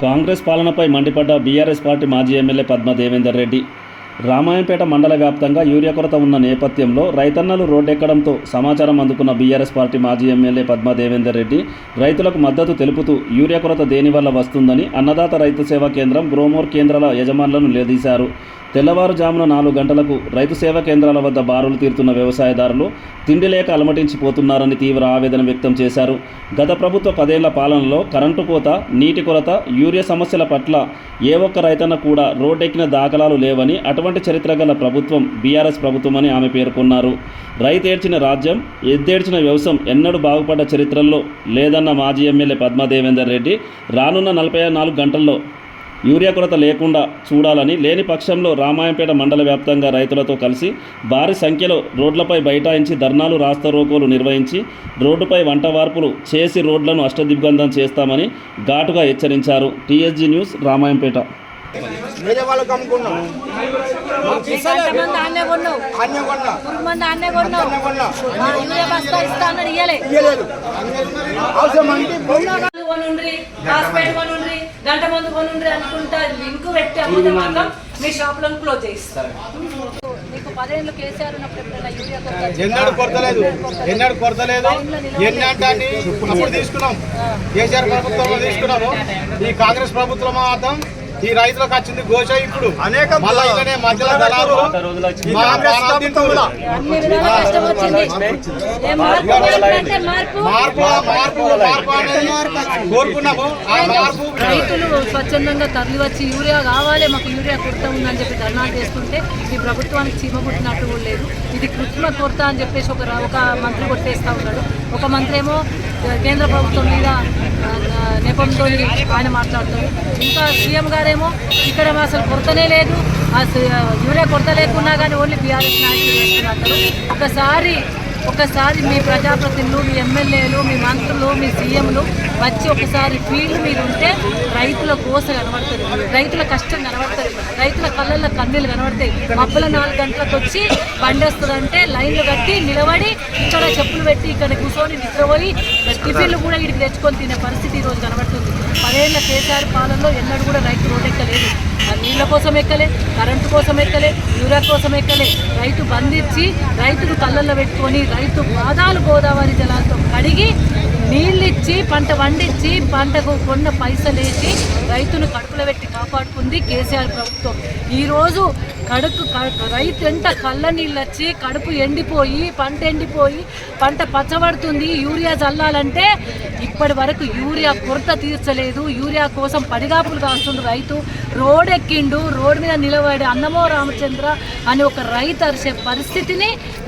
కాంగ్రెస్ పాలనపై మండిపడ్డ BRS party మాజీ MLA Padma Devender Reddy. Ramayampet మండల వ్యాప్తంగా యూరియా కొరత ఉన్న నేపథ్యంలో రైతన్నలు రోడ్డెక్కడంతో సమాచారం అందుకున్న బీఆర్ఎస్ పార్టీ మాజీ ఎమ్మెల్యే పద్మా దేవేందర్ రెడ్డి రైతులకు మద్దతు తెలుపుతూ యూరియా కొరత దేనివల్ల వస్తుందని అన్నదాత రైతు సేవా కేంద్రం, గ్రోమోర్ కేంద్రాల యజమానులను నిలదీశారు. తెల్లవారుజామున 4 గంటలకు రైతు సేవా కేంద్రాల వద్ద బారులు తీరుతున్న వ్యవసాయదారులు తిండి లేక అలమటించిపోతున్నారని తీవ్ర ఆవేదన వ్యక్తం చేశారు. గత ప్రభుత్వ 10 ఏళ్ల పాలనలో కరెంటు కోత, నీటి కొరత, యూరియా సమస్యల పట్ల ఏ ఒక్క రైతన్న కూడా రోడ్డెక్కిన దాఖలాలు లేవని, అటువంటి చరిత్ర గల ప్రభుత్వం బీఆర్ఎస్ ప్రభుత్వమని ఆమె పేర్కొన్నారు. రైతేడ్చిన రాజ్యం, ఎద్దేడ్చిన వ్యవసాయం ఎన్నడూ బాగుపడ్డ చరిత్రల్లో లేదన్న మాజీ ఎమ్మెల్యే పద్మా దేవేందర్ రెడ్డి రానున్న 44 గంటల్లో యూరియా కొరత లేకుండా చూడాలని, లేని పక్షంలో రామాయంపేట మండల వ్యాప్తంగా రైతులతో కలిసి భారీ సంఖ్యలో రోడ్లపై బైఠాయించి ధర్నాలు, రాస్తారోకోలు నిర్వహించి రోడ్డుపై వంట వార్పులు చేసి రోడ్లను అష్టదిగ్బంధం చేస్తామని ఘాటుగా హెచ్చరించారు. TSG news, Ramayampet. గంట మంది కొనుండ్రి అనుకుంటా లింక్ పెట్టి అమ్ముతే మాత్రం మీ షాపులను క్లోజ్ చేయిస్తారు. మీకు 10 ఏళ్ళు కేసీఆర్ ఉన్నప్పుడు ఎప్పుడైనా యూరియా ఎన్నడూ కొరతలేదు అప్పుడు తీసుకున్నాం. కేసీఆర్ ప్రభుత్వంలో తీసుకున్నాము. ఈ కాంగ్రెస్ ప్రభుత్వం మాత్రం ఈ రైతులకు వచ్చింది ఘోష. ఇప్పుడు మధ్యలో దళాలు కోరుకున్నాము. రైతులు స్వచ్ఛందంగా తరలి వచ్చి యూరియా కావాలి, మాకు యూరియా కొరత ఉందని చెప్పి ధర్నాలు చేస్తుంటే ఈ ప్రభుత్వానికి చీమగుట్టినట్టు కూడా లేదు. ఇది కృత్రిమ కొరత అని చెప్పేసి ఒక మంత్రి కొట్టేస్తూ ఉన్నాడు. ఒక మంత్రి ఏమో కేంద్ర ప్రభుత్వం మీద నెపంతో ఆయన మాట్లాడుతాడు. ఇంకా సీఎం గారేమో ఇక్కడ అసలు కొరతనే లేదు, యూరియా కొరత లేకున్నా కానీ ఓన్లీ బీఆర్ఎస్ నాయకులు చేస్తున్నారు. ఒకసారి మీ ప్రజాప్రతినిధులు, మీ ఎమ్మెల్యేలు, మీ మంత్రులు, మీ సీఎంలు వచ్చి ఒకసారి ఫీల్డ్ మీద ఉంటే రైతుల కోస కనబడుతుంది, రైతుల కష్టం కనబడుతుంది, రైతుల కళ్ళల్లో కన్నీళ్ళు కనబడతాయి. మబ్బుల 4 గంటలకు వచ్చి బండి వస్తుందంటే లైన్లు కట్టి నిలబడి ఇక్కడ చెప్పులు పెట్టి ఇక్కడ కూర్చొని నిద్రపోయి టిఫిన్లు కూడా వీడికి తెచ్చుకొని తినే పరిస్థితి ఈరోజు కనబడుతుంది. 10 ఏళ్ల కేసీఆర్ పాలనలో ఎన్నడూ కూడా రైతు రోడ్డెక్కలేదు. నీళ్ళ కోసం ఎక్కలే, కరెంటు కోసం ఎక్కలే, యూరియా కోసం ఎక్కలే. రైతు బంధించి రైతులు కళ్ళల్లో పెట్టుకొని రైతు పాదాలు గోదావరి జలాలతో కడిగి నీళ్ళిచ్చి పంట పండించి పంటకు కొన్న పైసలేసి రైతును కడుపులో పెట్టి కాపాడుకుంది కేసీఆర్ ప్రభుత్వం. ఈరోజు రైతు ఎంట కళ్ళ నీళ్ళు వచ్చి కడుపు ఎండిపోయి పంట పచ్చబడుతుంది. యూరియా చల్లాలంటే ఇప్పటి వరకు యూరియా కొరత తీర్చలేదు. యూరియా కోసం పడిగాపులు కాస్తుండు రైతు. రోడ్ ఎక్కిండు, రోడ్ మీద నిలబడి అన్నమో రామచంద్ర అని ఒక రైతు అరిసే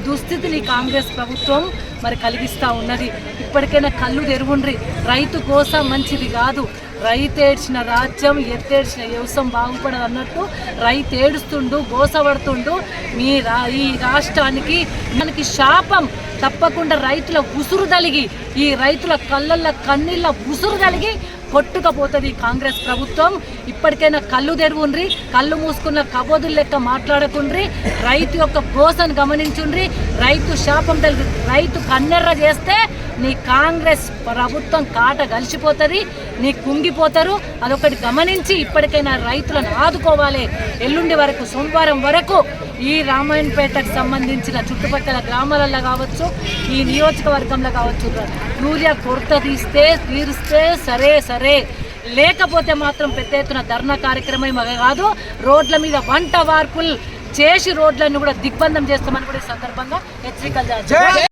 దుస్థితిని కాంగ్రెస్ ప్రభుత్వం మరి కలిగిస్తూ ఉన్నది. ఇప్పటికైనా కళ్ళు తెరుగుండ్రి. రైతు కోసం మంచిది కాదు. రైతేడ్చిన రాజ్యం, ఎత్తేడ్చిన వ్యవసాయం బాగుపడదు అన్నట్టు రైతు ఏడుస్తుండు, గోసపడుతుండు. ఈ రాష్ట్రానికి మనకి శాపం తప్పకుండా రైతుల ఉసురు తలిగి, ఈ రైతుల కళ్ళల్లో కన్నీళ్ళ ఉసురు తలిగి కొట్టుకపోతుంది కాంగ్రెస్ ప్రభుత్వం. ఇప్పటికైనా కళ్ళు తెరుగుండ్రి, కళ్ళు మూసుకున్న కబోదులు లెక్క మాట్లాడకుండ్రి. రైతు యొక్క గోసను గమనించుండ్రి. రైతు శాపం తలిగి రైతు కన్నెర్ర చేస్తే నీ కాంగ్రెస్ ప్రభుత్వం కాట కలిసిపోతుంది, నీ కుంగిపోతారు. అదొకటి గమనించి ఇప్పటికైనా రైతులను ఆదుకోవాలి. ఎల్లుండి వరకు, సోమవారం వరకు ఈ రామాయణపేటకు సంబంధించిన చుట్టుపక్కల గ్రామాలలో కావచ్చు, ఈ నియోజకవర్గంలో కావచ్చు, యూరియా కొరత తీరిస్తే సరే, లేకపోతే మాత్రం పెద్ద ఎత్తున ధర్నా కార్యక్రమం కాదు, రోడ్ల మీద వంట వార్పులు చేసి రోడ్లను కూడా దిగ్బంధం చేస్తామని కూడా ఈ సందర్భంగా హెచ్చరికలు చేస్తారు.